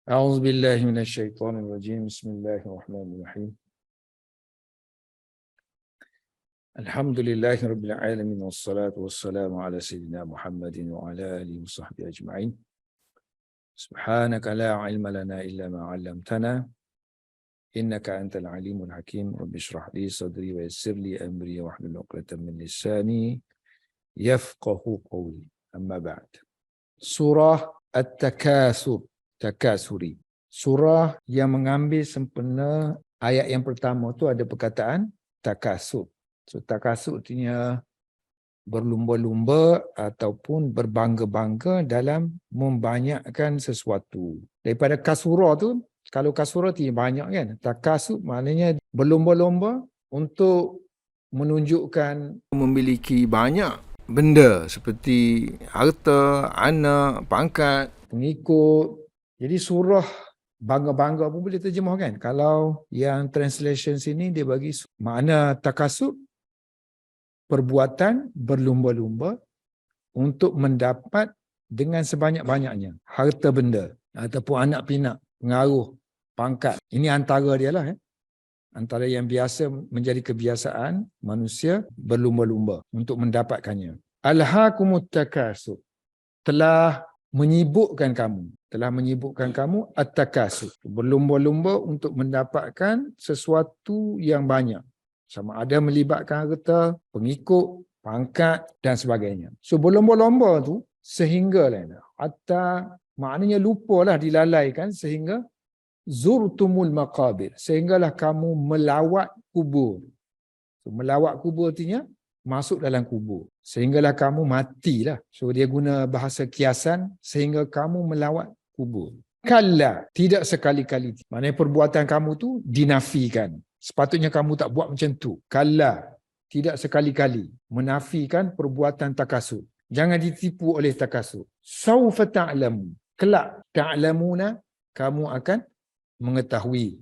أعوذ بالله من الشيطان الرجيم. بسم الله الرحمن الرحيم. الحمد لله رب العالمين والصلاة والسلام على سيدنا محمد وعلى آله وصحبه أجمعين. سبحانك لا علم لنا إلا ما علمتنا إنك أنت العليم الحكيم. رب اشرح لي صدري ويسر لي أمري واحلل عقدة من لساني يفقه قولي. أما بعد. Surah At-Takasur, Takasuri. Surah yang mengambil sempena ayat yang pertama tu ada perkataan takasur. So takasur artinya berlumba-lumba ataupun berbangga-bangga dalam membanyakkan sesuatu. Daripada kasura tu, kalau kasura tu banyak kan. Takasur maknanya berlumba-lumba untuk menunjukkan memiliki banyak benda seperti harta, anak, pangkat, pengikut. Jadi surah bangga-bangga pun boleh terjemahkan. Kalau yang translation sini dia bagi makna takasub, perbuatan berlumba-lumba untuk mendapat dengan sebanyak-banyaknya harta benda ataupun anak pinak, pengaruh, pangkat. Ini antara dia lah. Antara yang biasa menjadi kebiasaan manusia berlumba-lumba untuk mendapatkannya. Alhaakumut takasur, telah menyibukkan kamu at-takasur, berlumba-lumba untuk mendapatkan sesuatu yang banyak, sama ada melibatkan harta, pengikut, pangkat dan sebagainya. So berlumba-lumba tu sehinggalah hatta maknanya lupalah, dilalaikan sehingga zurtumul maqabir, sehinggalah kamu melawat kubur. So, melawat kubur artinya masuk dalam kubur, sehinggalah kamu matilah. So dia guna bahasa kiasan, sehingga kamu melawat kubur. Kalla, tidak sekali-kali. Maknanya perbuatan kamu tu dinafikan. Sepatutnya kamu tak buat macam tu. Kalla, tidak sekali-kali menafikan perbuatan takasur. Jangan ditipu oleh takasur. Saufa ta'lamu, kelak ta'lamuna, kamu akan mengetahui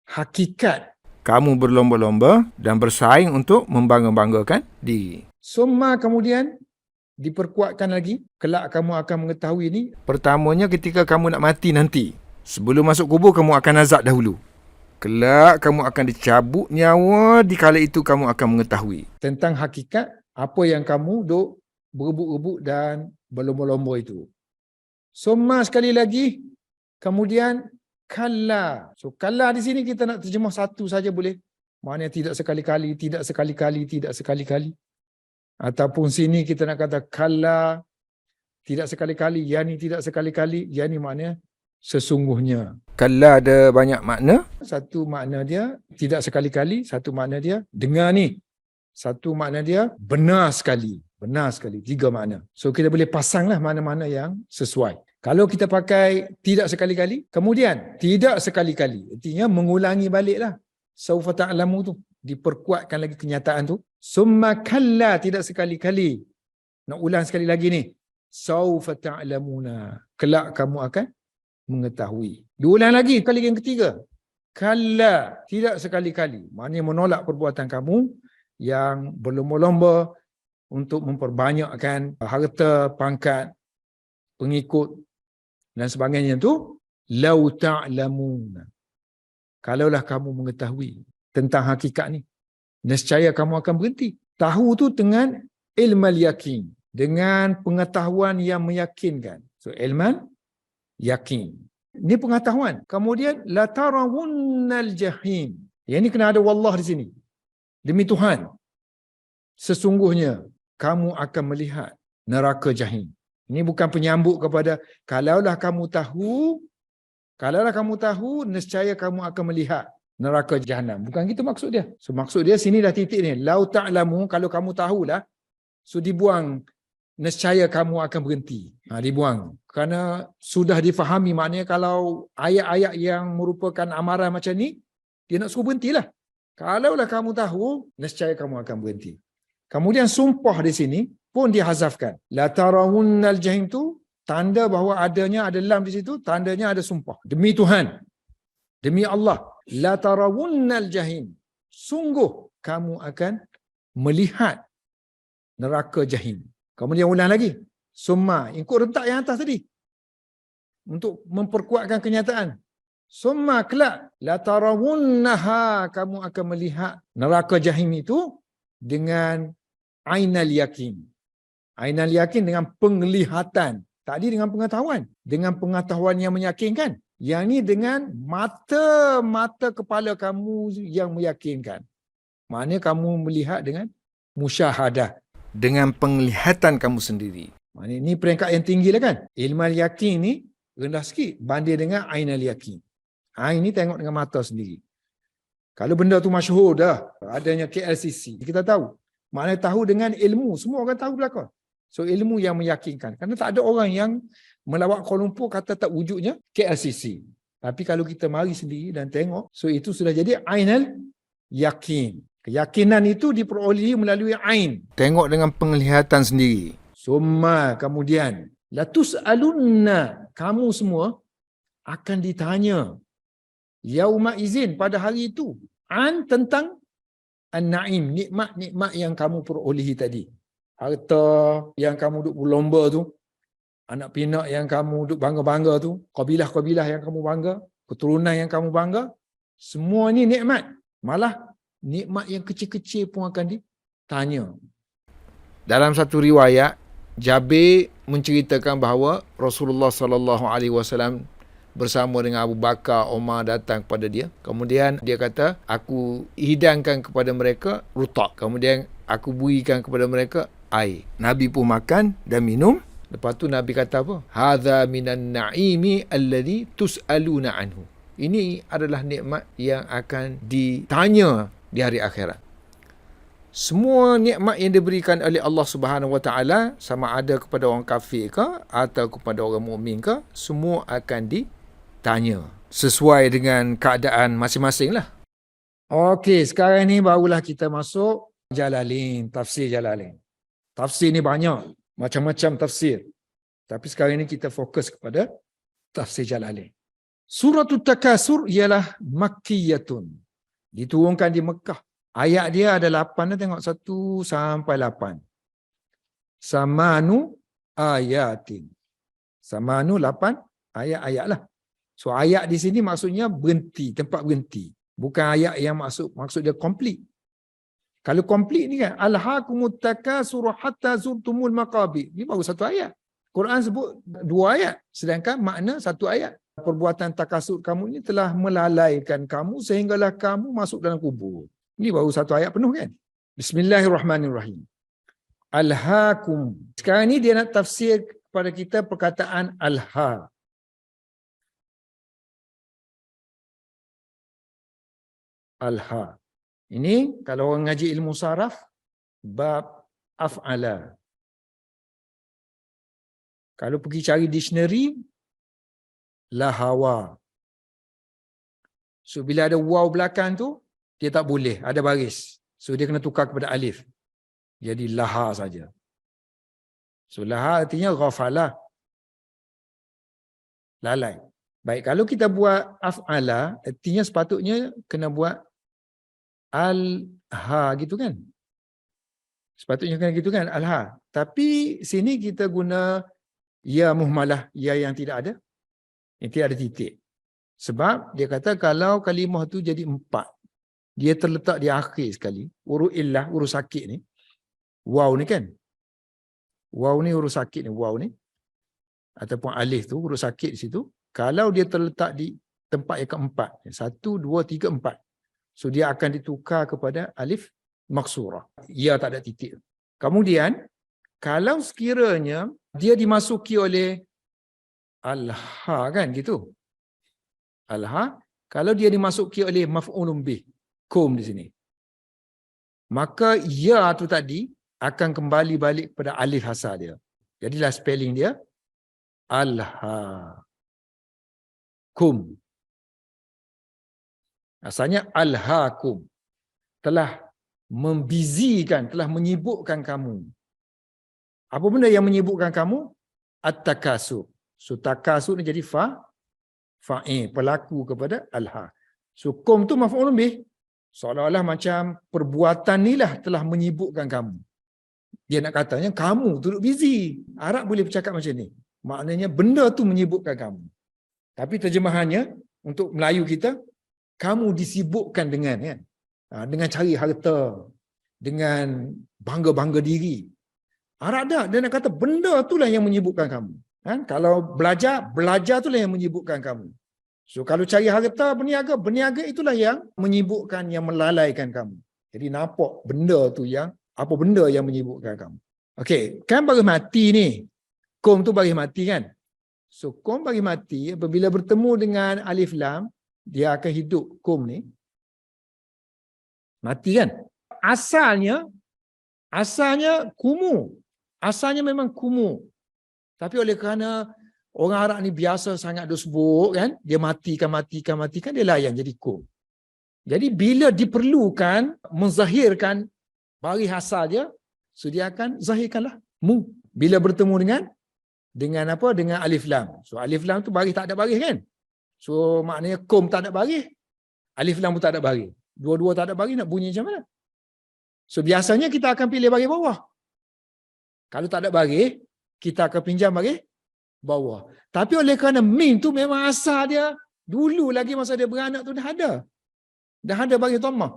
hakikat kamu berlomba-lomba dan bersaing untuk membangga-banggakan diri. Summa, kemudian diperkuatkan lagi, kelak kamu akan mengetahui ini. Pertamanya ketika kamu nak mati nanti. Sebelum masuk kubur kamu akan azab dahulu. Kelak kamu akan dicabut nyawa, di kala itu kamu akan mengetahui tentang hakikat apa yang kamu duk berebut-rebut dan berlomba-lomba itu. Summa, sekali lagi, kemudian kalla. So kalla di sini kita nak terjemah satu saja boleh. Maknanya tidak sekali-kali, tidak sekali-kali, tidak sekali-kali. Ataupun sini kita nak kata kalla, tidak sekali-kali, yani tidak sekali-kali, yani maknanya sesungguhnya. Kalla ada banyak makna. Satu makna dia tidak sekali-kali, satu makna dia dengar ni. Satu makna dia benar sekali. Benar sekali, tiga makna. So kita boleh pasanglah mana-mana yang sesuai. Kalau kita pakai tidak sekali-kali, kemudian tidak sekali-kali, artinya mengulangi baliklah. Saufa ta'lamu tu, diperkuatkan lagi kenyataan tu. Summa kalla, tidak sekali-kali. Nak ulang sekali lagi ni. Saufa ta'lamuna, kelak kamu akan mengetahui. Diulang lagi kali yang ketiga. Kalla, tidak sekali-kali. Maknanya menolak perbuatan kamu yang berlomba-lomba untuk memperbanyakkan harta, pangkat, pengikut dan sebagainya tu. Lau ta'lamuna, kalaulah kamu mengetahui tentang hakikat ni, nescaya kamu akan berhenti. Tahu tu dengan ilmal yakin, dengan pengetahuan yang meyakinkan. So ilman yakin, ini pengetahuan. Kemudian la tarawunnal jahim, yang ini kena ada wallah di sini. Demi Tuhan, sesungguhnya kamu akan melihat neraka jahim. Ini bukan penyambut kepada kalaulah kamu tahu, nescaya kamu akan melihat neraka jahanam. Bukan gitu maksud dia. So maksud dia sini dah titik ni. Lau ta'lamu, kalau kamu tahulah. So dibuang nescaya kamu akan berhenti. Dibuang. Kerana sudah difahami, maknanya kalau ayat-ayat yang merupakan amaran macam ni, dia nak suruh berhentilah. Kalaulah kamu tahu, nescaya kamu akan berhenti. Kemudian sumpah di sini pun dihazafkan. La tarawunnal jahim tu tanda bahawa adanya ada lam di situ, tandanya ada sumpah. Demi Tuhan, demi Allah, la tarawunnal jahim, sungguh kamu akan melihat neraka jahim. Kemudian ulang lagi. Summa, ikut rentak yang atas tadi. untuk memperkuatkan kenyataan. Summa kelak la tarawunnaha, kamu akan melihat neraka jahim itu dengan ainal yakin. Ainal yakin dengan penglihatan. Tadi dengan pengetahuan. Dengan pengetahuan yang meyakinkan. Yang ni dengan mata kepala kamu yang meyakinkan. Maknanya kamu melihat dengan musyahadah. Dengan penglihatan kamu sendiri. Maknanya ini peringkat yang tinggi lah kan. Ilmu yakin ni rendah sikit banding dengan ainal yakin. Ain ni tengok dengan mata sendiri. Kalau benda tu masyhur dah, adanya KLCC, kita tahu. Maknanya tahu dengan ilmu, semua orang tahu belakang. So ilmu yang meyakinkan. Kerana tak ada orang yang melawat Kuala Lumpur kata tak wujudnya KLCC. Tapi kalau kita mari sendiri dan tengok, so itu sudah jadi ainal yakin. Keyakinan itu diperolehi melalui ain. Tengok dengan penglihatan sendiri. Summa kemudian, latus'alunna, kamu semua akan ditanya yauma izin, pada hari itu, tentang an-na'im, nikmat-nikmat yang kamu perolehi tadi. Harta yang kamu duk berlomba tu, anak pinak yang kamu duk bangga-bangga tu, kabilah-kabilah yang kamu bangga, keturunan yang kamu bangga, semua ni nikmat. Malah nikmat yang kecil-kecil pun akan ditanya. Dalam satu riwayat, Jabir menceritakan bahawa Rasulullah SAW bersama dengan Abu Bakar, Umar datang kepada dia. Kemudian dia kata, aku hidangkan kepada mereka rutab. Kemudian aku berikan kepada mereka air. Nabi pun makan dan minum. Lepas tu Nabi kata apa? Hadza minan na'imi alladhi tus'aluna anhu. Ini adalah nikmat yang akan ditanya di hari akhirat. Semua nikmat yang diberikan oleh Allah Subhanahu Wa Taala, sama ada kepada orang kafir ke atau kepada orang mukmin ke, semua akan ditanya sesuai dengan keadaan masing-masing lah. Okey, sekarang ni barulah kita masuk Jalalain, tafsir Jalalain. Tafsir ni banyak, macam-macam tafsir. Tapi sekarang ni kita fokus kepada tafsir Jalalain. Suratul Takasur ialah Makkiyatun. Diturunkan di Mekah. Ayat dia ada 8, tengok 1 sampai 8. Samanu ayatin. Samanu 8 ayat-ayat lah. So ayat di sini maksudnya berhenti, tempat berhenti. Bukan ayat yang maksud dia komplit. Kalau komplit ni kan, alhaakumut takasur hatta zurtumul maqabir. Ni baru 1 ayat. Quran sebut 2 ayat, sedangkan makna 1 ayat. Perbuatan takasur kamu ni telah melalaikan kamu sehinggalah kamu masuk dalam kubur. Ini baru 1 ayat penuh kan. Bismillahirrahmanirrahim. Alhaakum. Sekarang ni dia nak tafsir kepada kita perkataan alha. Alha. Ini kalau orang ngaji ilmu saraf, bab af'ala. Kalau pergi cari dictionary, lahawa. So bila ada waw belakang tu, dia tak boleh, ada baris. So dia kena tukar kepada alif. Jadi laha saja. So laha artinya ghafala. Lalai. Baik, kalau kita buat af'ala, artinya sepatutnya kena buat al-ha gitu kan. Sepatutnya kena gitu kan, al-ha. Tapi sini kita guna ya muhmalah, ya yang tidak ada. Yang tidak ada titik. Sebab dia kata kalau kalimah tu jadi 4, dia terletak di akhir sekali. Huruf illah, huruf sakit ni. Waw ni kan. Waw ni huruf sakit ni, waw ni. Ataupun alif tu, huruf sakit di situ. Kalau dia terletak di tempat yang keempat. 1, 2, 3, 4. So dia akan ditukar kepada alif maksurah. Ya tak ada titik. Kemudian, kalau sekiranya dia dimasuki oleh al-ha kan gitu. Al-ha, kalau dia dimasuki oleh maf'ulun bih, kum di sini. Maka ya tu tadi akan kembali balik kepada alif asal dia. Jadilah spelling dia al-ha. Kum. Asalnya al-ha-kum. Telah membizikan, telah menyibukkan kamu. Apa benda yang menyibukkan kamu? At-takasur. So takasur ni jadi fa'il, pelaku kepada al-ha. So kum tu maf'ulun bih. Seolah-olah macam perbuatan ni lah telah menyibukkan kamu. Dia nak katanya kamu duduk busy. Arab boleh bercakap macam ni. Maknanya benda tu menyibukkan kamu. Tapi terjemahannya untuk Melayu kita, kamu disibukkan dengan kan, dengan cari harta, dengan bangga-bangga diri. Arab dah, dia nak kata benda itulah yang menyibukkan kamu. Kan? Kalau belajar itulah yang menyibukkan kamu. So kalau cari harta, berniaga itulah yang menyibukkan, yang melalaikan kamu. Jadi nampak benda tu yang, apa benda yang menyibukkan kamu. Okey, kan baris mati ni. Kom tu baris mati kan. So kom baris mati, apabila bertemu dengan alif lam, dia akan hidup kom ni. Mati kan. Asalnya kumu. Asalnya memang kumu. Tapi oleh kerana orang Arab ni biasa sangat sebut kan, dia matikan, dia layan jadi kum. Jadi bila diperlukan menzahirkan baris asal dia, so dia akan zahirkanlah mu. Bila bertemu dengan apa? Dengan alif lam. So alif lam tu baris tak ada baris kan? So maknanya kum tak ada baris, alif lam pun tak ada baris. Dua-dua tak ada baris, nak bunyi macam mana? So biasanya kita akan pilih baris bawah. Kalau tak ada baris, kita akan pinjam baris bawah. Tapi oleh kerana mim tu memang asal dia dulu lagi masa dia beranak tu dah ada baris dhammah.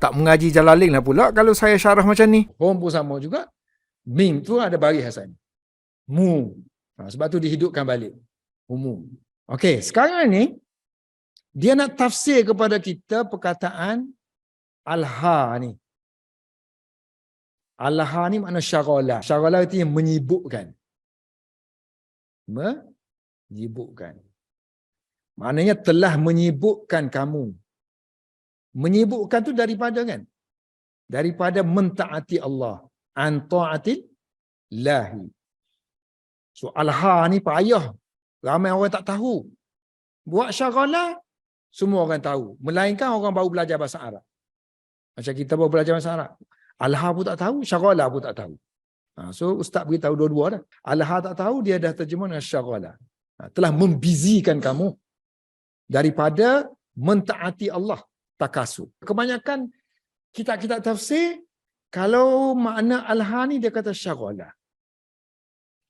Tak mengaji Jalalain lah pula kalau saya syarah macam ni. Hom pun sama juga. Mim tu ada baris asalnya. Mu. Sebab tu dihidupkan balik. Umum. Okey, sekarang ni dia nak tafsir kepada kita perkataan alha ni. Alha ni makna syaghalah. Syaghalah itu yang menyibukkan. Menyibukkan. Maknanya telah menyibukkan kamu. Menyibukkan tu daripada kan? Daripada mentaati Allah. An ta'atil lahi. So alha ni payah. Ramai orang tak tahu. Buat syaghalah, semua orang tahu. Melainkan orang baru belajar bahasa Arab. Macam kita baru belajar bahasa Arab. Alha pun tak tahu, syaghalah pun tak tahu. So ustaz beritahu dua-dua dah. Alha tak tahu, dia dah terjemah dengan syaghalah. Telah membizikan kamu daripada mentaati Allah, takasub. Kebanyakan kitab-kitab tafsir, kalau makna alha ni dia kata syaghalah.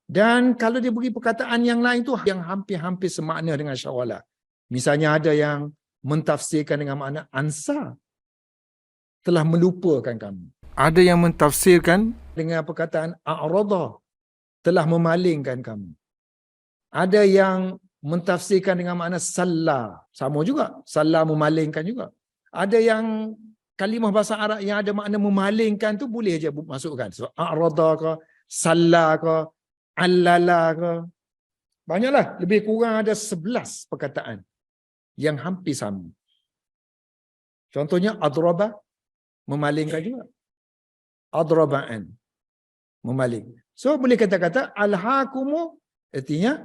Dan kalau dia beri perkataan yang lain tu yang hampir-hampir semakna dengan syaghalah. Misalnya ada yang mentafsirkan dengan makna ansa, telah melupakan kamu. Ada yang mentafsirkan dengan perkataan a'rada, telah memalingkan kamu. Ada yang mentafsirkan dengan makna salla, sama juga, salla memalingkan juga. Ada yang kalimah bahasa Arab yang ada makna memalingkan tu boleh je masukkan. So a'rada ke, salla ke, allala ke. Banyaklah, lebih kurang ada 11 perkataan yang hampir sama. Contohnya adraba, memalingkan juga. Adraba'an, memaling. So boleh kata-kata alhaakumu, artinya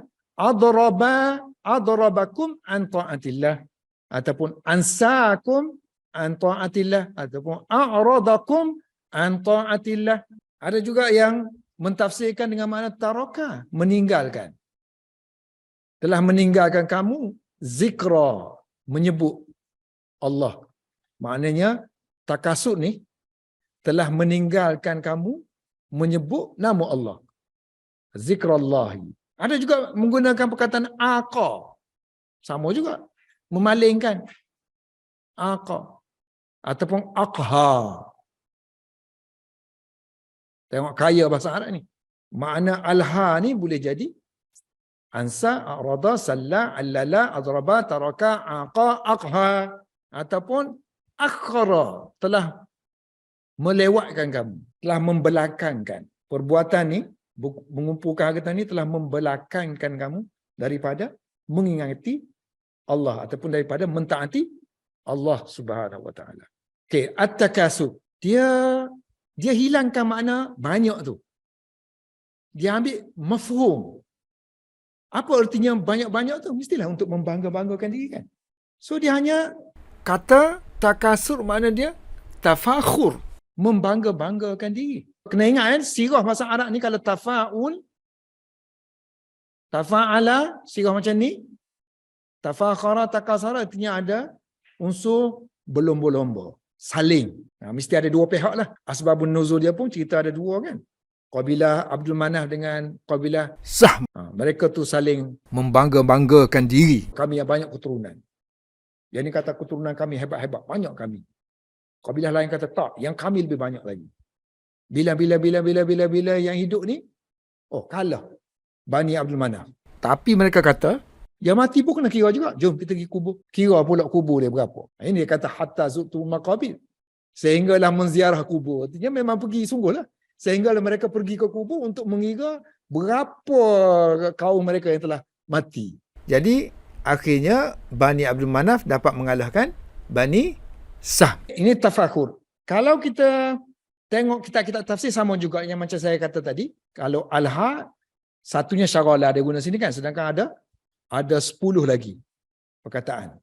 adrabakum an ta'atillah, ataupun ansaakum an ta'atillah, ataupun a'radakum an ta'atillah. Ada juga yang mentafsirkan dengan makna taraka, meninggalkan. Telah meninggalkan kamu zikra, menyebut Allah. Maknanya takasud ni telah meninggalkan kamu menyebut nama Allah. Zikrallahi. Ada juga menggunakan perkataan aqa. Sama juga. Memalingkan. Aqa. Ataupun aqha. Tengok kaya bahasa Arab ni. Makna alha ni boleh jadi ansa, a'rada, salla, allala, adraba, taraka, aqa, aqha. Ataupun akhara. Telah melewatkan kamu, telah membelakangkan. Perbuatan ni, mengumpulkan harta ni telah membelakangkan kamu daripada mengingati Allah ataupun daripada mentaati Allah Subhanahu Wa Taala. Okey, at-takasub. Dia hilangkan makna banyak tu. Dia ambil mafhum. Apa artinya banyak-banyak tu? Mestilah untuk membangga-banggakan diri kan. So dia hanya kata takasur, makna dia tafakhur, membangga-banggakan diri. Kena ingat kan, sirah bahasa Arab ni kalau tafa'ul, tafa'ala, sirah macam ni, tafakhara, takasara, artinya ada unsur berlomba-lomba, saling. Mesti ada dua pihak lah. Asbabun nuzul dia pun cerita ada dua kan. Kabilah Abdul Manaf dengan kabilah Sah mereka tu saling membangga-banggakan diri. kami yang banyak keturunan. Yang ni kata keturunan kami hebat-hebat, banyak kami. Kabilah lain kata tak, yang kami lebih banyak lagi. Bila yang hidup ni, kalah Bani Abdul Manaf. Tapi mereka kata, yang mati pun kena kira juga. Jom kita pergi kubur. Kira pula kubur dia berapa. Ini dia kata hatta zu'tu maqabir. Sehinggalah menziarah kubur. Artinya memang pergi sungguhlah. Sehinggalah mereka pergi ke kubur untuk mengira berapa kaum mereka yang telah mati. Jadi akhirnya Bani Abdul Manaf dapat mengalahkan Bani Sah. Ini tafakur. Kalau kita tengok kitab-kitab tafsir sama juga yang macam saya kata tadi. Kalau Al-Ha, satunya syaralah dia guna sini kan. Sedangkan ada 10 lagi perkataan.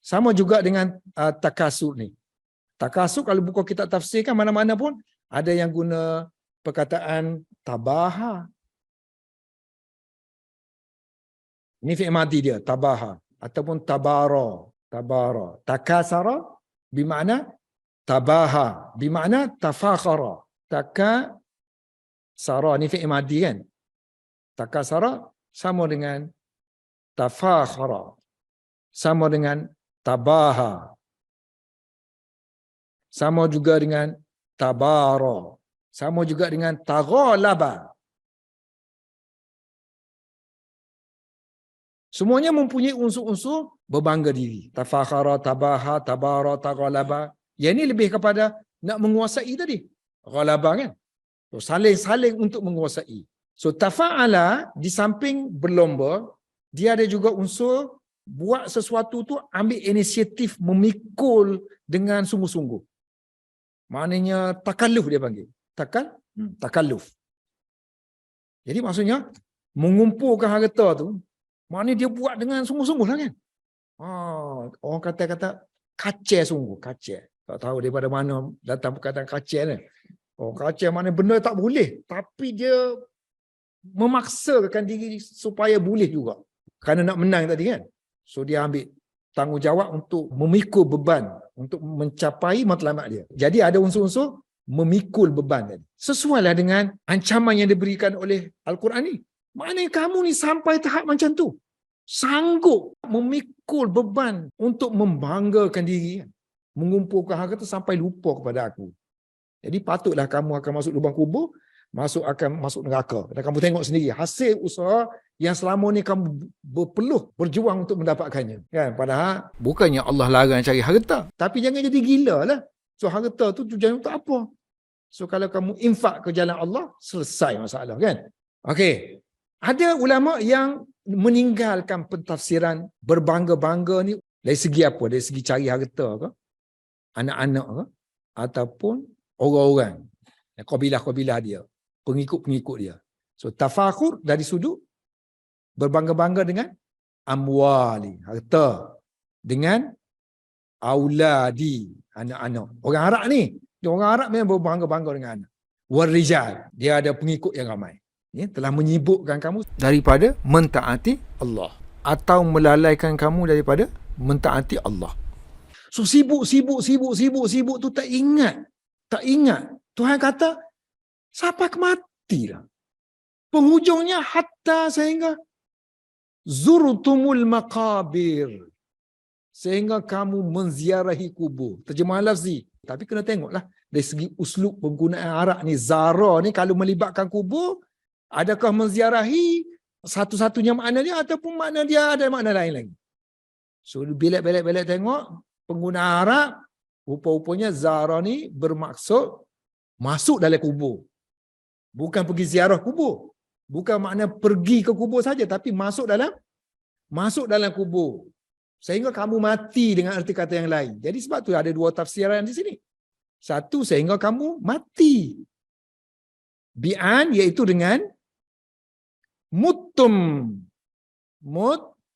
Sama juga dengan takasur ni. Takasur kalau buka kitab tafsir kan mana-mana pun ada yang guna perkataan tabaha. Ini fi'il madhi dia, tabaha. Ataupun tabara. Takasara bermakna tabaha. Bermakna tafakhara. Takasara, ini fi'il madhi kan. Takasara sama dengan tafakhara. Sama dengan tabaha. Sama juga dengan tabara. Sama juga dengan taghalaba. Semuanya mempunyai unsur-unsur berbangga diri. Tafakhara, tabaha, tabara, taghalaba. Yang ini lebih kepada nak menguasai tadi. Ghalaba kan? So, saling-saling untuk menguasai. So tafa'ala di samping berlomba, dia ada juga unsur buat sesuatu tu ambil inisiatif memikul dengan sungguh-sungguh. Maknanya takalluf dia panggil. Takalluf. Jadi maksudnya mengumpulkan harta tu, maknanya dia buat dengan sungguh-sungguh lah kan. Orang kata kacir sungguh, kacir. Tak tahu daripada mana datang perkataan kacir ni. Kacir mana benda tak boleh, tapi dia memaksakan diri supaya boleh juga. Kerana nak menang tadi kan. So dia ambil tanggungjawab untuk memikul beban untuk mencapai matlamat dia. Jadi ada unsur-unsur memikul beban tadi. Sesuailah dengan ancaman yang diberikan oleh Al-Quran ni. Maknanya kamu ni sampai tahap macam tu. Sanggup memikul beban untuk membanggakan diri. Mengumpulkan harta sampai lupa kepada aku. Jadi patutlah kamu akan masuk lubang kubur, akan masuk neraka. Dan kamu tengok sendiri hasil usaha yang selama ni kamu berpeluh, berjuang untuk mendapatkannya. Kan? Padahal bukannya Allah larang cari harta. Tapi jangan jadi gila lah. So harta tu tujuan untuk apa? So kalau kamu infak ke jalan Allah, selesai masalah kan? Okey. Ada ulama yang meninggalkan pentafsiran berbangga-bangga ni dari segi apa? Dari segi cari harta ke? Anak-anak ke? Ataupun orang-orang. Kabilah-kabilah dia. Pengikut-pengikut dia. So tafakur dari sudut berbangga-bangga dengan amwali, harta. Dengan auladi, anak-anak. Orang Arab ni, orang Arab memang berbangga-bangga dengan anak. Warijal, dia ada pengikut yang ramai. Ya, telah menyibukkan kamu daripada mentaati Allah atau melalaikan kamu daripada mentaati Allah. So sibuk tu tak ingat. Tuhan kata sampai matilah. Penghujungnya hatta sehingga zurtumul maqabir. Sehingga kamu menziarahi kubur. Terjemahan lafzi. Tapi kena tengoklah dari segi uslub penggunaan Arab ni. Zara ni kalau melibatkan kubur, adakah menziarahi satu-satunya makna dia ataupun makna dia ada makna lain lagi. So belak-belak tengok penggunaan Arab, rupa-rupanya zara ni bermaksud masuk dalam kubur. Bukan pergi ziarah kubur. Bukan makna pergi ke kubur saja, tapi masuk dalam kubur. Sehingga kamu mati dengan arti kata yang lain. Jadi sebab tu ada dua tafsiran di sini. Satu, sehingga kamu mati. Bi'an iaitu dengan muttum,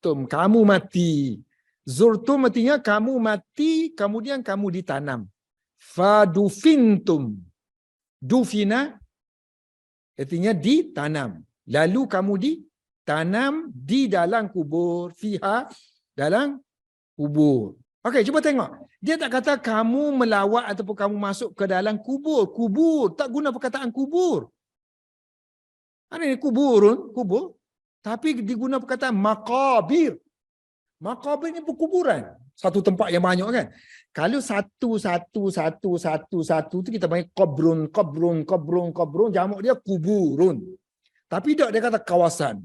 kamu mati. Zurtum artinya kamu mati, kemudian kamu ditanam. Fadufintum. Dufina artinya ditanam. Lalu kamu ditanam di dalam kubur. Fiha, dalam kubur. Okey, cuba tengok. Dia tak kata kamu melawat ataupun kamu masuk ke dalam kubur. Kubur. Tak guna perkataan kubur. Ini kubur. Tapi diguna perkataan maqabir. Maqabir ni perkuburan. Satu tempat yang banyak kan. Kalau satu tu kita panggil qabrun, jamak dia kuburun. Tapi dia kata kawasan.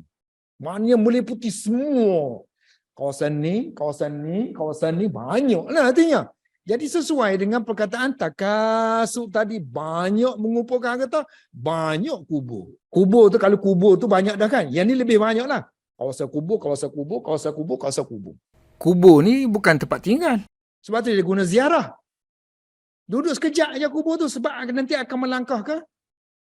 Maknanya meliputi semua. Kawasan ni banyaklah artinya. Jadi sesuai dengan perkataan takasub tadi, banyak mengumpulkan harta, banyak kubur. Kubur tu, kalau kubur tu banyak dah kan. Yang ni lebih banyak lah. Kawasan kubur. Kubur ni bukan tempat tinggal. Sebab tu dia guna ziarah. Duduk sekejap aja kubur tu sebab nanti akan melangkah ke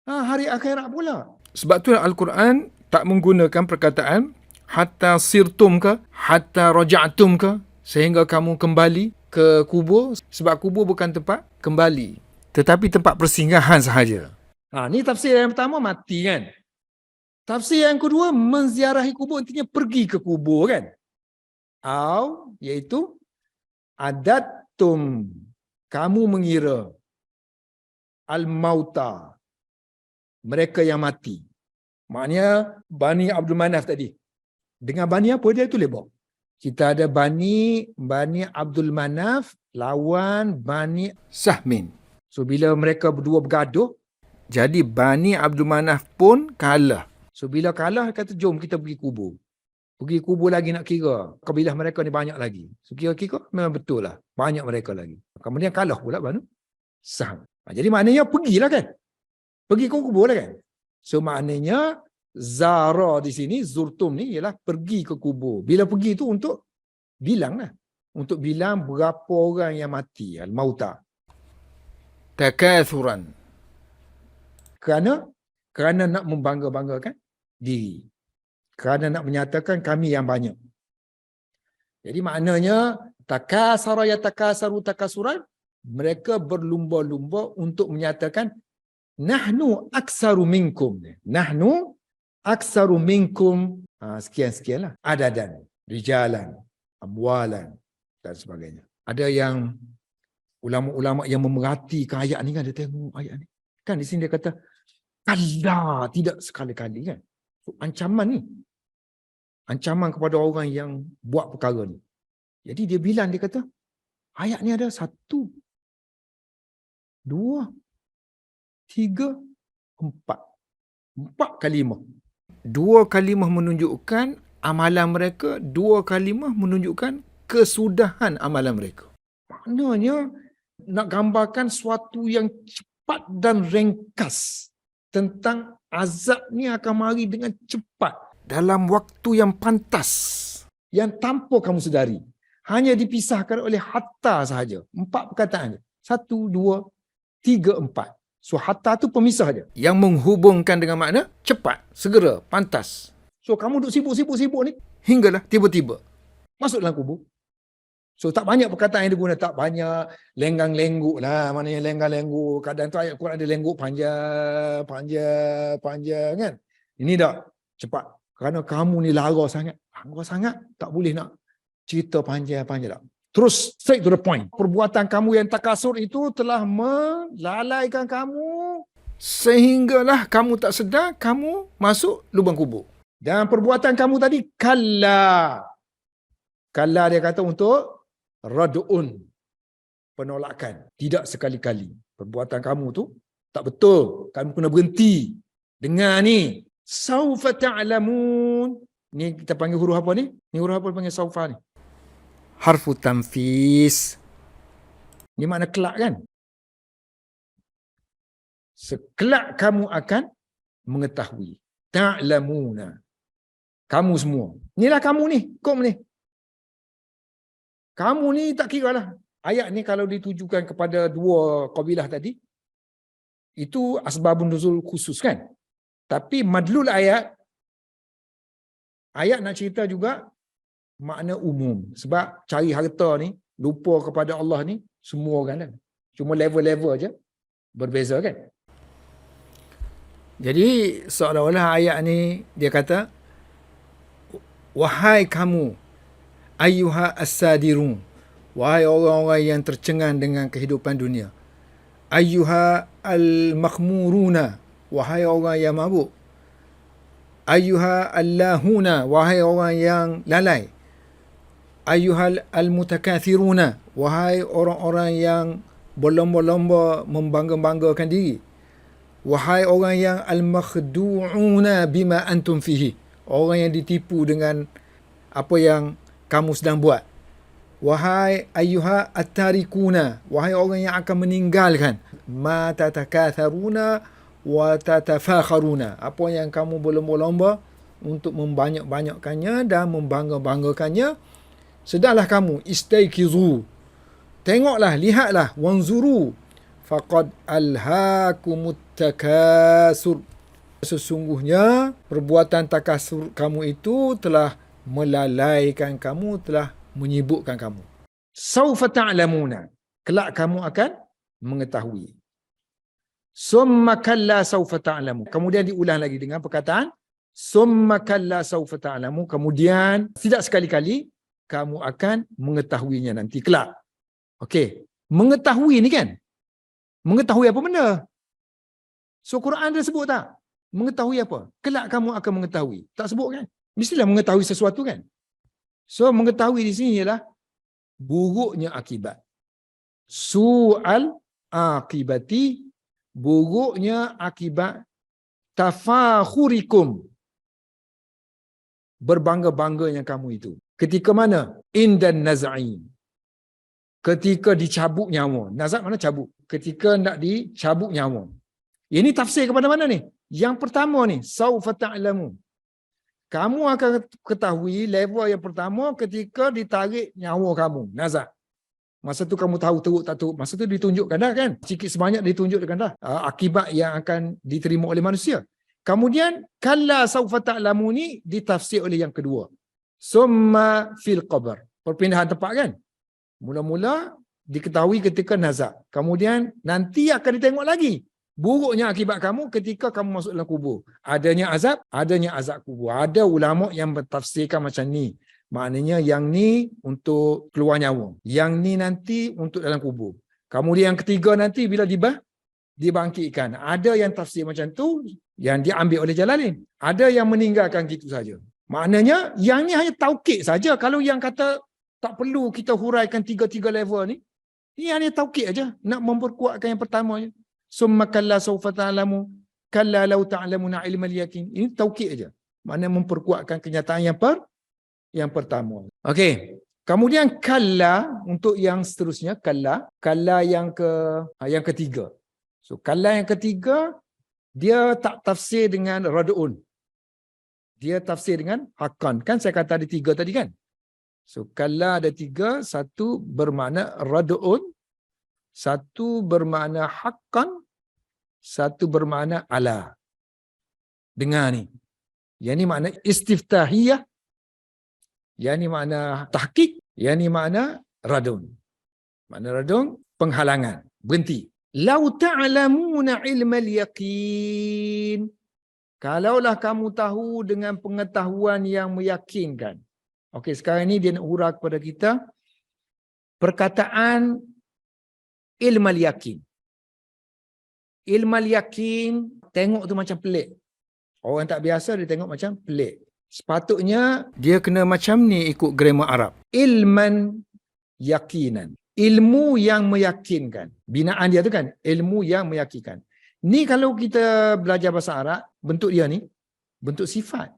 hari akhirat pula. Sebab tu Al-Quran tak menggunakan perkataan hatta sirtum ke, hatta raja'tum ke, sehingga kamu kembali ke kubur, sebab kubur bukan tempat kembali, tetapi tempat persinggahan sahaja. Ni tafsir yang pertama, mati kan. Tafsir yang kedua, menziarahi kubur, intinya pergi ke kubur kan. Iaitu adattum, kamu mengira al-mauta, mereka yang mati. Maknanya Bani Abdul Manaf tadi. Dengan Bani apa dia tu lebok? Kita ada Bani Abdul Manaf lawan Bani Sahmin. So bila mereka berdua bergaduh, jadi Bani Abdul Manaf pun kalah. So bila kalah, kata jom kita pergi kubur. Pergi kubur lagi nak kira. Kabilah mereka ni banyak lagi. So kira-kira memang betul lah. Banyak mereka lagi. Kemudian kalah pula Banu Saham. Jadi maknanya pergilah kan. Pergi ke kubur lah kan. So maknanya zara di sini, zurtum ni ialah pergi ke kubur. Bila pergi tu untuk bilang lah. Untuk bilang berapa orang yang mati. Al-mauta. Takathuran. Kerana nak membangga-banggakan diri. Kerana nak menyatakan kami yang banyak. Jadi maknanya takasara yatakasaru takasuran, mereka berlumba-lumba untuk menyatakan nahnu aksaru minkum. Nahnu aksaru minkum, sekian-sekian lah. Adadan, rijalan, amwalan dan sebagainya. Ada yang ulama-ulama yang memerhatikan ayat ni kan, dia tengok ayat ni. Kan di sini dia kata, kalla, tidak sekali-kali kan. So, ancaman ni. Ancaman kepada orang yang buat perkara ni. Jadi dia bilang, dia kata, ayat ni ada 1, 2, 3, 4 kalimah. 2 kalimah menunjukkan amalan mereka, 2 kalimah menunjukkan kesudahan amalan mereka. Maknanya nak gambarkan suatu yang cepat dan ringkas tentang azab ni akan mari dengan cepat Dalam waktu yang pantas. yang tanpa kamu sedari. Hanya dipisahkan oleh hatta sahaja. 4 perkataan. 1, 2, 3, 4. So hatta tu pemisah dia. Yang menghubungkan dengan makna cepat, segera, pantas. So kamu duk sibuk-sibuk ni, Hinggalah tiba-tiba. masuk dalam kubur. So tak banyak perkataan yang diguna, tak banyak lenggang-lengguk lah. Maknanya lenggang-lengguk. Kadang tu ayat Quran ada lengguk panjang kan. Ini dah cepat. Kerana kamu ni lara sangat, tak boleh nak cerita panjang-panjang tak. Terus straight to the point. Perbuatan kamu yang takasur itu telah melalaikan kamu. Sehinggalah kamu tak sedar, kamu masuk lubang kubur. Dan perbuatan kamu tadi, kalla. Kalla dia kata untuk rad'un. Penolakan. Tidak sekali-kali. Perbuatan kamu tu tak betul. Kamu kena berhenti. Dengar ni. Saufa ta'lamun. Ni kita panggil huruf apa ni? Ni huruf apa panggil saufa ni? Harfu tanfis. Ni makna kelak kan? Sekelak kamu akan mengetahui. Ta'lamuna. Kamu semua. Inilah kamu ni. Kom ni. Kamu ni tak kira lah. Ayat ni kalau ditujukan kepada 2 kabilah tadi, itu asbabun nuzul khusus kan? Tapi madlul ayat nak cerita juga makna umum. Sebab cari harta ni, lupa kepada Allah ni, semua orang kan. Cuma level-level aja berbeza kan. Jadi seolah-olah ayat ni dia kata, wahai kamu, ayyuha as-sadirun, wahai orang-orang yang tercengang dengan kehidupan dunia. Ayyuha al-makhmuruna, wahai orang yang mabuk. Ayyuha allahuna, wahai orang yang lalai. Ayyuhal almutakathiruna, wahai orang-orang yang berlomba-lomba membangga-banggakan diri. Wahai orang yang al-makhdu'una bima antum fihi, orang yang ditipu dengan apa yang kamu sedang buat. Wahai ayyuha at-tarikuna, wahai orang yang akan meninggalkan. Ma tatakatharuna wa tatafakharuna, apa yang kamu berlomba-lomba untuk membanyak-banyakkannya dan membangga-banggakannya. Sedahlah kamu, istaykizu, tengoklah, lihatlah, wanzuru, faqad alhaakumut takasur, sesungguhnya perbuatan takasur kamu itu telah melalaikan kamu, telah menyibukkan kamu. Saufa ta'lamuna, kelak kamu akan mengetahui. Summa kalla saufa ta'lamu, kemudian diulang lagi dengan perkataan summa kalla saufa ta'lamu, kemudian tidak sekali-kali kamu akan mengetahuinya nanti kelak. Okey, mengetahui ni kan, mengetahui apa benda? So Quran dia sebut tak? Mengetahui apa? Kelak kamu akan mengetahui. Tak sebut kan? Mestilah mengetahui sesuatu kan? So mengetahui di sini ialah buruknya akibat. Su'al akibati, buruknya akibat tafakhurikum, berbangga-bangganya kamu itu. Ketika mana? Indan naz'i, ketika dicabut nyawa. Nazak mana cabut? Ketika nak dicabut nyawa. Ini tafsir kepada mana ni? Yang pertama ni, saufa ta'lamu, kamu akan ketahui level yang pertama ketika ditarik nyawa kamu, nazak. Masa tu kamu tahu teruk tak teruk. Masa tu ditunjukkan dah kan? Sikit sebanyak ditunjukkan dah akibat yang akan diterima oleh manusia. Kemudian kalla saufa ta'lamu ni ditafsir oleh yang kedua. Summa fil qabr, perpindahan tempat kan? Mula-mula diketahui ketika nazak. Kemudian nanti akan ditengok lagi buruknya akibat kamu ketika kamu masuk dalam kubur. Adanya azab kubur. Ada ulama yang bertafsirkan macam ni. Maknanya yang ni untuk keluar nyawa, yang ni nanti untuk dalam kubur. Kemudian yang ketiga nanti bila dibangkitkan. Ada yang tafsir macam tu yang diambil oleh Jalalain. Ada yang meninggalkan gitu saja. Maknanya yang ni hanya taukid saja. Kalau yang kata tak perlu kita huraikan tiga-tiga level ni, ini hanya taukid aja, nak memperkuatkan yang pertamanya. Summa kalla sawfa ta'lamu kalla law ta'lamuna ilmal yaqin. Ini taukid aja. Maknanya memperkuatkan kenyataan yang pertama. Okey. Kemudian kalla untuk yang seterusnya, kalla yang ketiga. So kalla yang ketiga dia tak tafsir dengan rad'un. Dia tafsir dengan haqqan. Kan saya kata ada tiga tadi kan? So kalla ada tiga, satu bermakna rad'un, satu bermakna haqqan, satu bermakna ala. Dengar ni. Yang ni makna istiftahiyah, yang ni makna tahqiq, yang ni makna radun. Makna radun penghalangan, berhenti. Lau ta'lamuna ilmal yaqin, kalaulah kamu tahu dengan pengetahuan yang meyakinkan. Okey, sekarang ni dia nak hurah kepada kita perkataan ilmal yaqin. Ilmal yaqin, tengok tu macam pelik. Orang tak biasa dia tengok macam pelik. Sepatutnya dia kena macam ni ikut grammar Arab. Ilman yaqinan. Ilmu yang meyakinkan. Binaan dia tu kan, ilmu yang meyakinkan. Ni kalau kita belajar bahasa Arab, bentuk dia ni, bentuk sifat.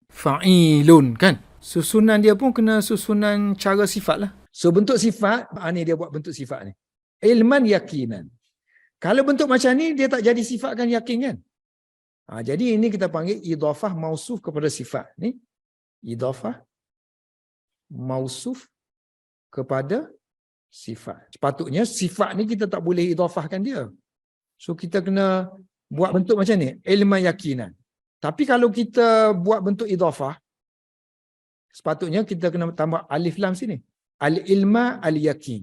Fa'ilun kan? Susunan dia pun kena susunan cara sifat lah. So bentuk sifat, ni dia buat bentuk sifat ni. Ilman yaqinan. Kalau bentuk macam ni, dia tak jadi sifat kan yakin kan? Jadi ini kita panggil idhafah mausuf kepada sifat. Ni idhafah mausuf kepada sifat. Sepatutnya sifat ni kita tak boleh idhafahkan dia. So kita kena buat bentuk macam ni, ilman yakinan. Tapi kalau kita buat bentuk idhafah, sepatutnya kita kena tambah alif lam sini. Al-ilma al-yakin.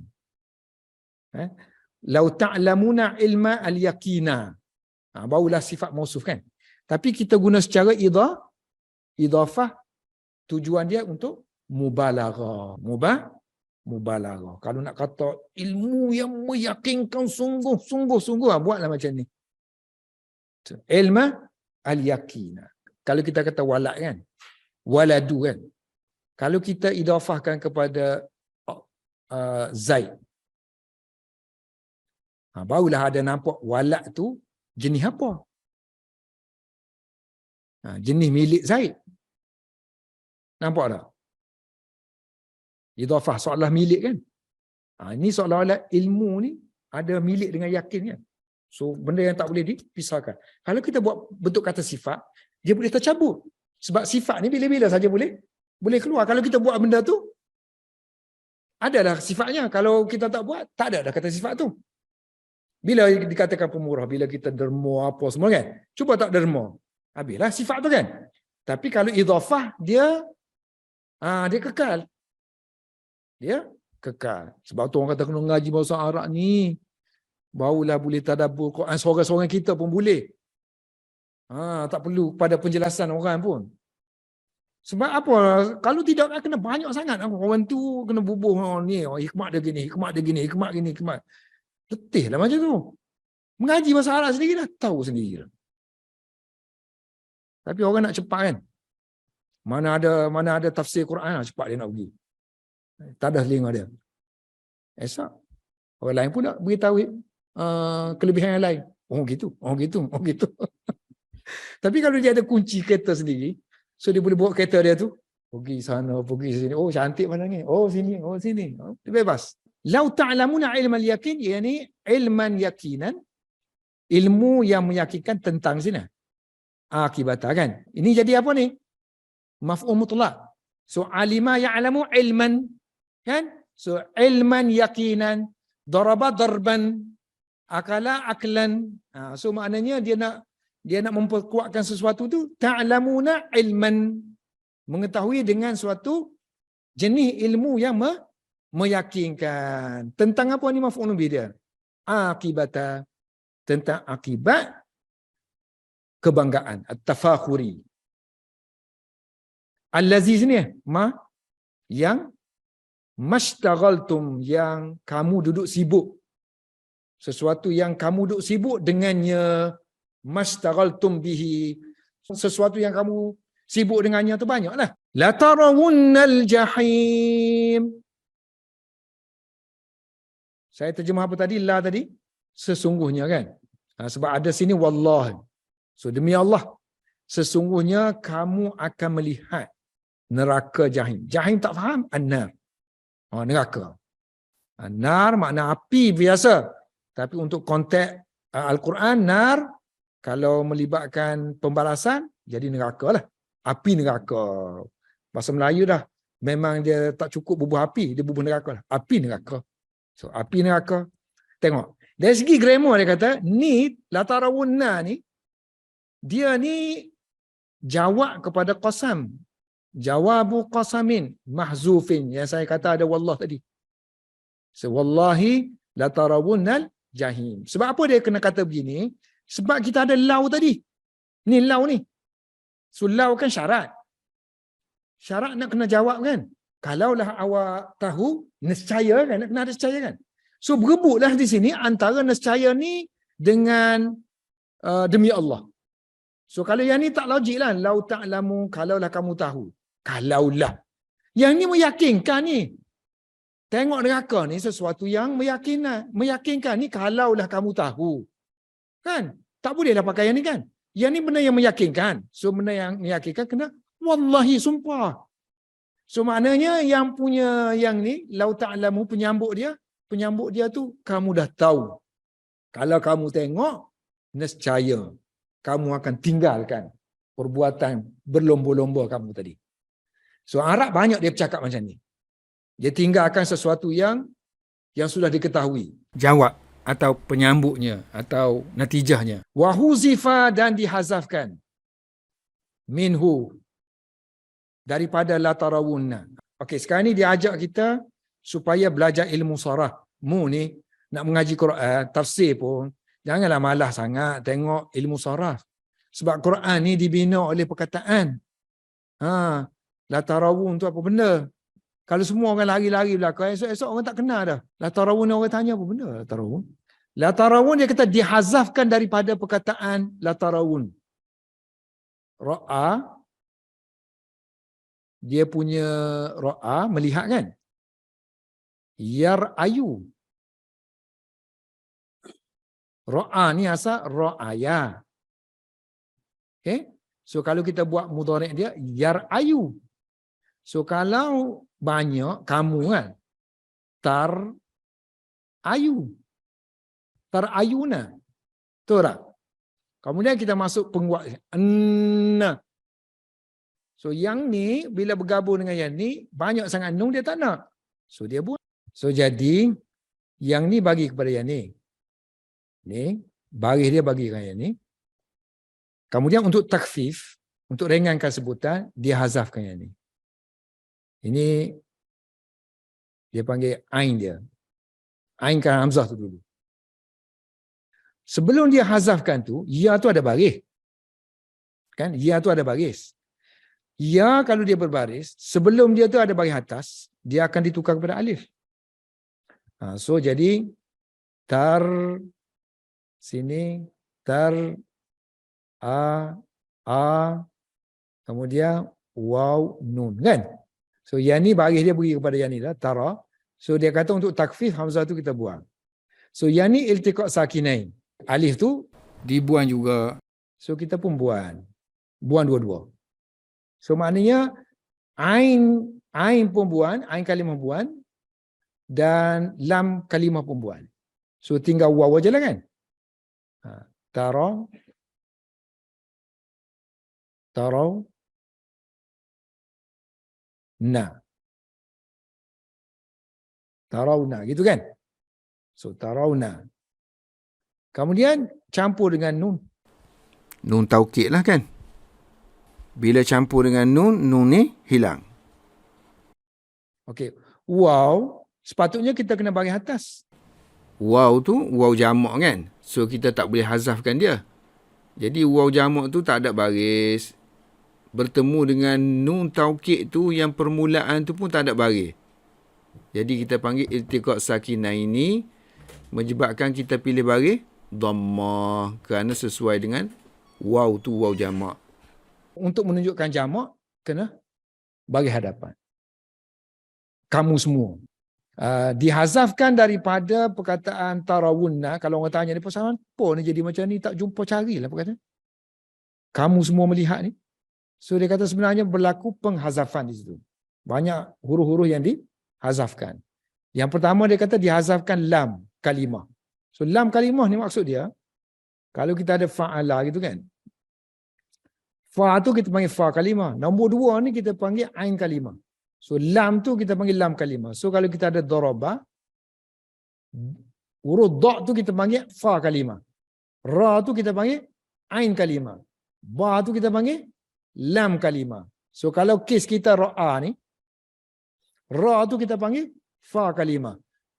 Lau ta'lamuna ilma al-yakina. Barulah sifat mausuf kan. Tapi kita guna secara idhafah, tujuan dia untuk mubalaghah. Mubalaghah. Kalau nak kata ilmu yang meyakinkan sungguh-sungguh, buatlah macam ni. Ilma al-yaqin. Kalau kita kata walad kan, waladu kan, kalau kita idafahkan kepada Zaid, barulah ada nampak walad tu jenis apa. Jenis milik Zaid. Nampak tak? Idafah seolah milik kan. Ini seolah-olah ilmu ni ada milik dengan yakin kan. So benda yang tak boleh dipisahkan. Kalau kita buat bentuk kata sifat, dia boleh tercabut. Sebab sifat ni bila-bila saja boleh keluar. Kalau kita buat benda tu, adalah sifatnya. Kalau kita tak buat, tak ada dah kata sifat tu. Bila dikatakan pemurah, bila kita derma apa semua kan, cuba tak derma, habislah sifat tu kan. Tapi kalau idhafah, dia kekal. Dia kekal. Sebab tu orang kata kena ngaji bahasa Arab ni, barulah boleh tadabbur Quran seorang-seorang kita pun boleh. Tak perlu pada penjelasan orang pun. Sebab apa? Kalau tidak kena banyak sangat. Orang tu kena bubuh ni, hikmat dia gini, hikmat dia gini, hikmat gini, hikmat. Letih lah macam tu. Mengaji bahasa Arab sendiri dah tahu sendiri dah. Tapi orang nak cepat kan. Mana ada tafsir Quran, cepat dia nak pergi. Tak ada telinga dia. Esok orang lain pun nak beritahu kelebihan yang lain. Oh gitu. Tapi kalau dia ada kunci kereta sendiri, so dia boleh bawa kereta dia tu pergi sana, pergi sini. Oh cantik mana ni? Oh sini, oh sini. Dia bebas. Lau ta'lamuna ilmal yakin, yakni ilman yakinan, ilmu yang meyakinkan tentang zina. Akibatah kan. Ini jadi apa ni? Maf'ul mutlaq. So alima ya'lamu ilman, kan? So ilman yakinan, daraba darban, akala aklan. So maknanya dia nak memperkuatkan sesuatu tu, ta'lamuna ilman, mengetahui dengan suatu jenis ilmu yang meyakinkan. Tentang apa ni maf'ul bih dia? Akibata, tentang akibat kebanggaan, at-tafakhuri. Allazi ni yang mashtaghaltum, yang kamu duduk sibuk. Sesuatu yang kamu duduk sibuk dengannya, mashtaghaltum bihi, sesuatu yang kamu sibuk dengannya tu banyaklah. La tarawunnal jahim. Saya terjemah apa tadi? La tadi sesungguhnya kan. Sebab ada sini wallahi. So demi Allah, sesungguhnya kamu akan melihat neraka jahim. Jahim tak faham? An-nar. Neraka. An-nar makna api biasa. Tapi untuk konteks Al-Quran, nar kalau melibatkan pembalasan, jadi neraka lah. Api neraka. Bahasa Melayu dah. Memang dia tak cukup bubuh api, dia bubuh neraka lah. Api neraka. So api neraka. Tengok. Dari segi grammar dia kata, ni latarawunna ni, dia ni jawab kepada qasam. Jawabu qasamin mahzufin. Yang saya kata ada wallah tadi. So wallahi latarawunnal jahim. Sebab apa dia kena kata begini? Sebab kita ada lau tadi. Ni lau ni. So lau kan syarat. Syarat nak kena jawab kan? Kalaulah awak tahu, nescaya kan? Nak kena ada nescaya kan? So berebutlah di sini antara nescaya ni dengan demi Allah. So kalau yang ni tak logik lah. Lau ta'lamu, kalaulah kamu tahu. Kalaulah. Yang ni meyakinkan ni. Tengok neraka ni sesuatu yang meyakinkan ni kalaulah kamu tahu. Kan? Tak bolehlah pakai yang ni kan? Yang ni benda yang meyakinkan. So benda yang meyakinkan kena wallahi sumpah. So maknanya yang punya yang ni, lau ta'lamu, penyambut dia tu kamu dah tahu. Kalau kamu tengok, nescaya kamu akan tinggalkan perbuatan berlomba-lomba kamu tadi. So Arab banyak dia bercakap macam ni. Dia tinggalkan sesuatu yang sudah diketahui. Jawab atau penyambutnya atau natijahnya. Wa huzifa, dan dihazafkan. Minhu, daripada la tarawunna. Okey, sekarang ni dia ajak kita supaya belajar ilmu sarah. Mu ni nak mengaji Quran, tafsir pun janganlah malah sangat tengok ilmu sarah. Sebab Quran ni dibina oleh perkataan. La tarawun tu apa benda? Kalau semua orang lari-lari belakang, esok-esok orang tak kenal dah. La tarawun, orang tanya apa benda la tarawun? La tarawun dia kata dihazafkan daripada perkataan la tarawun. Ra'a, dia punya ra'a, melihat kan? Yar'ayu. Ra'a ni asal ra'aya. Okay? So kalau kita buat mudhari' dia, yar'ayu. So kalau banyak, kamu kan? Tar'ayu. Tar'ayuna. Betul tak? Kemudian kita masuk penguat. Anna. So yang ni, bila bergabung dengan yang ni, banyak sangat nun dia tak nak. So dia buat. So jadi, yang ni bagi kepada yang ni. Ni, baris dia bagi kepada yang ni. Kemudian untuk takhfif, untuk ringankan sebutan, dia hazafkan yang ni. Ini, dia panggil ain dia. Ainkan hamzah tu dulu. Sebelum dia hazafkan tu, ya tu ada baris. Kan? Ya tu ada baris. Ya kalau dia berbaris, sebelum dia tu ada baris atas, dia akan ditukar kepada alif. So jadi, sini, kemudian waw, nun. Kan? So yang ni baris dia beri kepada yang ni lah, tara. So dia kata untuk takfif, hamzah tu kita buang. So yang ni iltiqa' sakinain. Alif tu Dibuang juga. so kita pun buang. Buang dua-dua. So maknanya ain pun buang, ain kalimah buang dan lam kalimah pun buang. So tinggal waw aja lah kan. Tara na. Tarawna gitu kan. So tarawna. Kemudian campur dengan nun. Nun taukid lah kan. Bila campur dengan nun ni hilang. Okey. Waw, sepatutnya kita kena bagi atas. Waw tu waw jamak kan. So kita tak boleh hazafkan dia. Jadi waw jamak tu tak ada baris. Bertemu dengan nun taukid tu yang permulaan tu pun tak ada baris. Jadi kita panggil iltiqa' sakinain ini menyebabkan kita pilih baris dhammah kerana sesuai dengan waw tu waw jamak. Untuk menunjukkan jamak, kena bagi hadapan. Kamu semua. Dihazafkan daripada perkataan tarawunna. Kalau orang tanya ni, pasal apa ni jadi macam ni, tak jumpa carilah perkataan. Kamu semua melihat ni. So dia kata sebenarnya berlaku penghazafan di situ. Banyak huruf-huruf yang dihazafkan. Yang pertama dia kata dihazafkan lam kalimah. So lam kalimah ni maksud dia, kalau kita ada fa'ala gitu kan. Fa tu kita panggil fa kalimah. Nombor dua ni kita panggil ain kalimah. So lam tu kita panggil lam kalimah. So kalau kita ada daraba, huruf da' tu kita panggil fa kalimah. Ra tu kita panggil ain kalimah. Ba tu kita panggil lam kalimah. So kalau kes kita ra'a ni, ra tu kita panggil fa kalimah.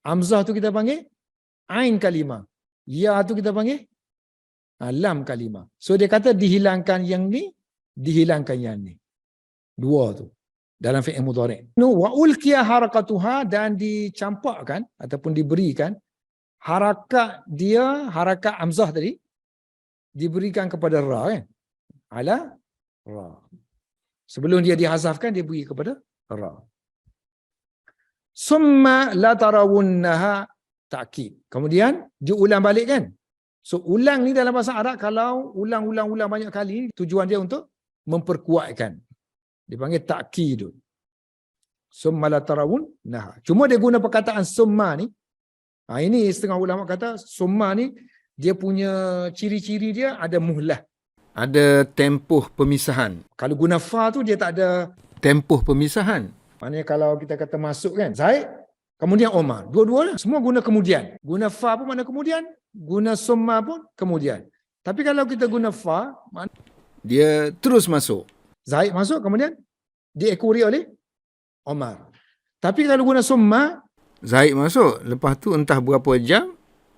Hamzah tu kita panggil ain kalimah. Ya tu kita panggil lam kalimah. So dia kata dihilangkan yang ni, dihilangkan yang ni. Dua tu. Dalam fi'il mudhari'. Wa ulqiya harakatuha, dan dicampakkan ataupun diberikan harakat dia, harakat hamzah tadi diberikan kepada ra kan. Ala ra. Sebelum dia dihazafkan dia beri kepada ra. Summa la tarawunnaha ta'kid. Kemudian diulang balik kan. So ulang ni dalam bahasa Arab kalau ulang banyak kali, tujuan dia untuk memperkuatkan. Dipanggil ta'kid. Summa la tarawunnaha. Cuma dia guna perkataan summa ni. Ini setengah ulama kata summa ni dia punya ciri-ciri dia ada muhlah. Ada tempoh pemisahan. Kalau guna fa tu dia tak ada Tempoh pemisahan. Maknanya kalau kita kata masuk kan, Zaid, kemudian Omar. Dua-dua lah. Semua guna kemudian. Guna fa pun mana kemudian. Guna summa pun kemudian. Tapi kalau kita guna fa, Dia terus masuk. Zaid masuk kemudian diekori oleh Omar. Tapi kalau guna summa, Zaid masuk. Lepas tu entah berapa jam,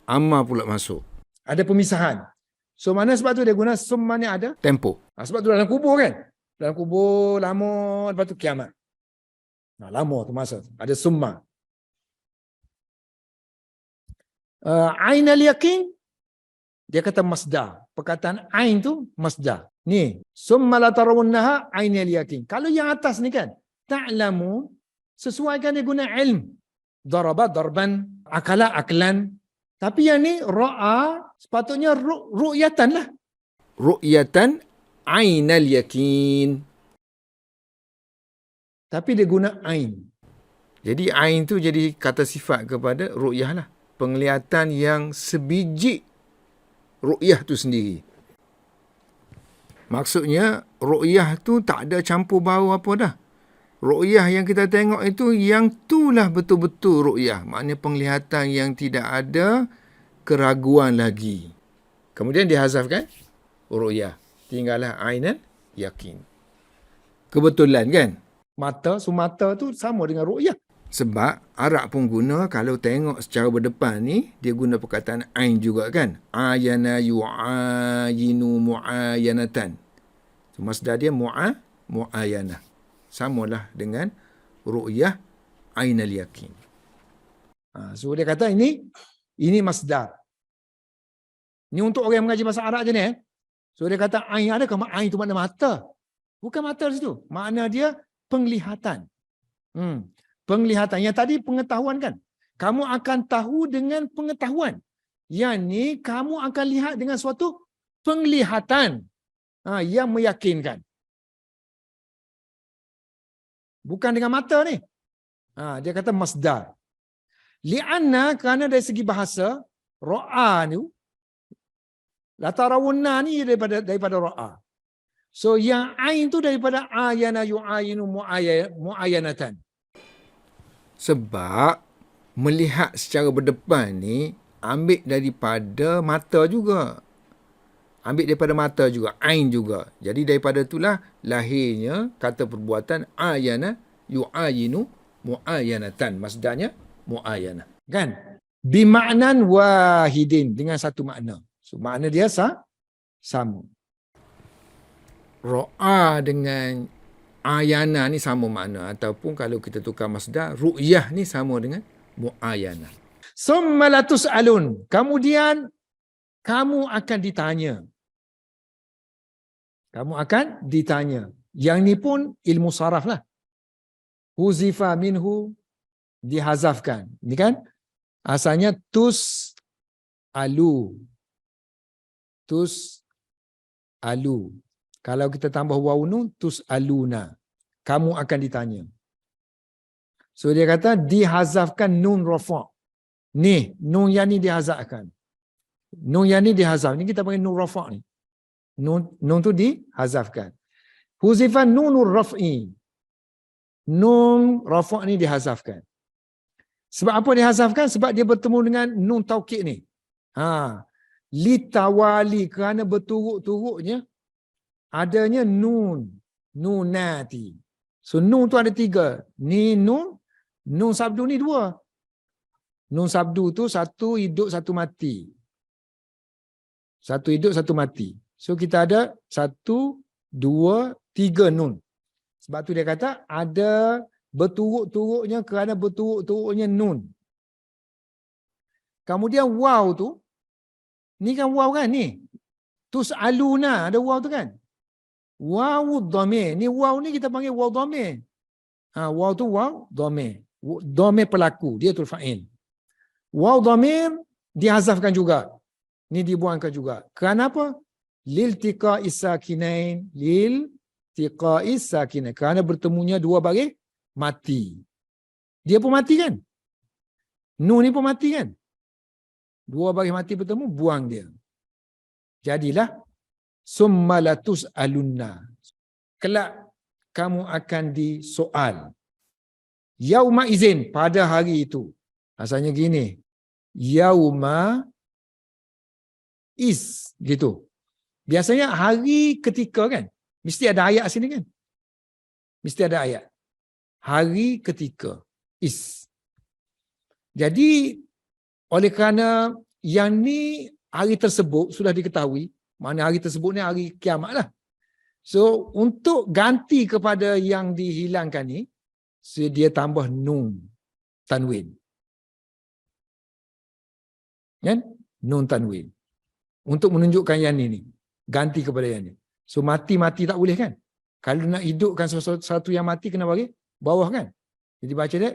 Ammar pula masuk. ada pemisahan. So mana sebab tu dia guna summa ni ada? Tempoh. Sebab tu dalam kubur kan. Dalam kubur lama, lepas tu kiamat. Lama tu masa. Ada summa. Ain al-yaqin, Dia kata masdar. Perkataan ain tu masdar. Ni, summa la tarawunnaha ainal yakin. Kalau yang atas ni kan, ta'lamu, sesuaikan dia guna ilm. Daraba darban, akala aklan. Tapi yang ni ra'a, sepatutnya ru'yatan lah. Ru'yatan ainal yakin. Tapi dia guna ain. Jadi ain tu jadi kata sifat kepada ru'yah lah. Penglihatan yang sebiji ru'yah tu sendiri. Maksudnya ru'yah tu tak ada campur bau apa dah. Ru'yah yang kita tengok itu yang itulah betul-betul ru'yah. Maknanya penglihatan yang tidak ada keraguan lagi. Kemudian dihazafkan ru'yah. Tinggallah ainal yakin. Kebetulan kan? Mata, sumata tu sama dengan ru'yah. Sebab Arab pun guna, kalau tengok secara berdepan ni, dia guna perkataan ain juga kan. Ayana yu'ayinu mu'ayanatan. So, masdar dia mu'ayanah. Samalah dengan ru'yah ainal yakin. So dia kata ini masdar. Ni untuk orang yang mengaji bahasa Arab je ni. So dia kata ain ada ke? Ain tu makna mata. Bukan mata di situ. Makna dia penglihatan. Penglihatan. Yang tadi pengetahuan kan. Kamu akan tahu dengan pengetahuan. Yang ni kamu akan lihat dengan suatu penglihatan yang meyakinkan. Bukan dengan mata ni. Dia kata masdar. Li'anna, kerana dari segi bahasa, ra'a ni, latarawunna ni daripada ra'a. So yang ain tu daripada ayana yu'ayinu mu'ayanatan. Sebab melihat secara berdepan ni ambil daripada mata juga. Ambil daripada mata juga, ain juga. Jadi daripada itulah lahirnya kata perbuatan ayana yu'ayinu mu'ayanatan. Masdarnya mu'ayanah. Kan? Bima'nan wahidin, dengan satu makna. So makna dia sama. Ra'a dengan ayana ni sama makna. Ataupun kalau kita tukar masdar, ru'yah ni sama dengan mu'ayanah. Summa latus'alun. Kemudian kamu akan ditanya. Kamu akan ditanya. Yang ni pun ilmu saraf lah. Huzifa minhu, dihazafkan. Ini kan? Asalnya tus'alu. Tus'alu. Kalau kita tambah waw nun, tus'aluna. Kamu akan ditanya. So dia kata dihazafkan nun rafa'. Ni, nun yang ni dihazafkan. Nun yang ni dihazaf. Ni kita panggil nun rafa' ni. Nun tu dihazafkan. Huzifan nunur raf'i. Nun rafa' ni dihazafkan. Sebab apa dihazafkan? Sebab dia bertemu dengan nun taukid ni. Litawali, kerana berturut-turutnya adanya nunati. So nun tu ada 3. Ni nun sabdu ni 2. Nun sabdu tu satu hidup satu mati. Satu hidup satu mati. So kita ada 1, 2, 3 nun. Sebab tu dia kata ada berturut-turutnya kerana berturut-turutnya nun. Kemudian waw tu, ni kan waw kan ni. Tus'aluna, ada waw tu kan. Waw dhamir. Ni waw ni kita panggil waw dhamir. Waw tu waw dhamir. Dhamir pelaku, dia tu fa'il. Waw dhamir dihazafkan juga. Ni dibuangkan juga. Kerana apa? Liltiqa'is sakinain. Liltiqa'is sakinain. Kerana bertemunya dua baris mati. Dia pun mati kan? Nun ni pun mati kan? Dua baris mati bertemu, buang dia. Jadilah summa latus'alunna. Kelak kamu akan disoal. Yauma izin, pada hari itu. Asalnya gini. Yauma is, gitu. Biasanya hari ketika kan? Mesti ada ayat sini kan? Mesti ada ayat. Hari ketika. Is. Jadi, oleh kerana yang ni hari tersebut sudah diketahui, mana hari tersebut ni hari kiamat lah. So, untuk ganti kepada yang dihilangkan ni, dia tambah nun tanwin. Kan? Nun tanwin. untuk menunjukkan yang ni. Ganti kepada yang ni. So mati-mati tak boleh kan? Kalau nak hidupkan sesuatu yang mati kena bagi bawah kan? Jadi baca dia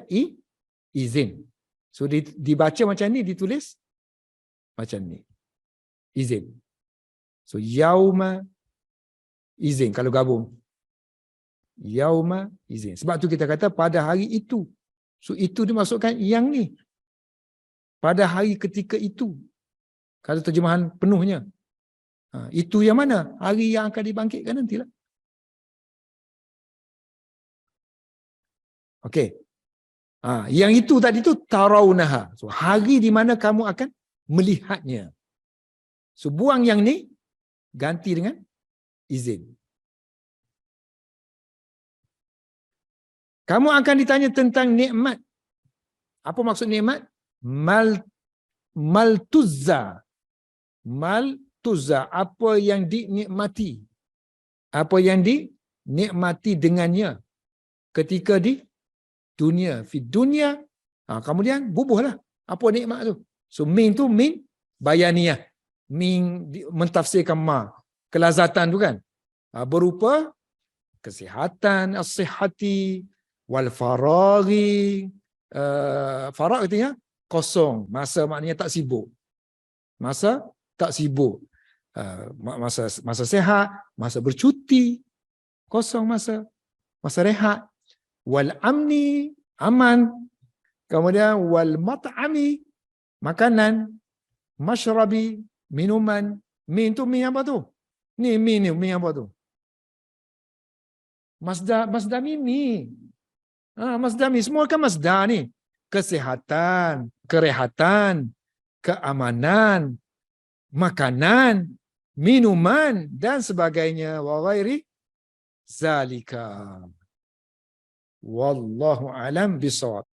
izin. So dibaca macam ni, ditulis macam ni. Izin. So yauma izin kalau gabung. Yauma izin. Sebab tu kita kata pada hari itu. So itu dimasukkan yang ni. Pada hari ketika itu. Kalau terjemahan penuhnya. Itu yang mana? Hari yang akan dibangkitkan nantilah. Okey. Yang itu tadi tu tarawunaha. So hari di mana kamu akan melihatnya. So buang yang ni, ganti dengan izin. Kamu akan ditanya tentang nikmat. Apa maksud nikmat? Maltuzza. Maltuzza. Apa yang dinikmati. Apa yang dinikmati dengannya. Ketika di dunia. Fi dunia. Kemudian bubuhlah. Apa nikmat tu? So min tu min bayaniyah. Min mentafsirkan ma. Kelazatan tu kan. Berupa kesihatan, as-sihhati, wal faraghi. Farag artinya kosong. Masa maknanya tak sibuk. Masa tak sibuk. Masa sehat, masa bercuti. Kosong masa. Masa rehat. Wal amni, aman. Kemudian wal mat'ami, makanan. Masyrabi, minuman. Min tu min apa tu? Ni min apa tu? Masdar ni. Masdar ni. Semua kan masdar ni. Kesihatan, kerehatan, keamanan, makanan, minuman dan sebagainya. Wa ghairi zalika. Wallahu alam bisawab.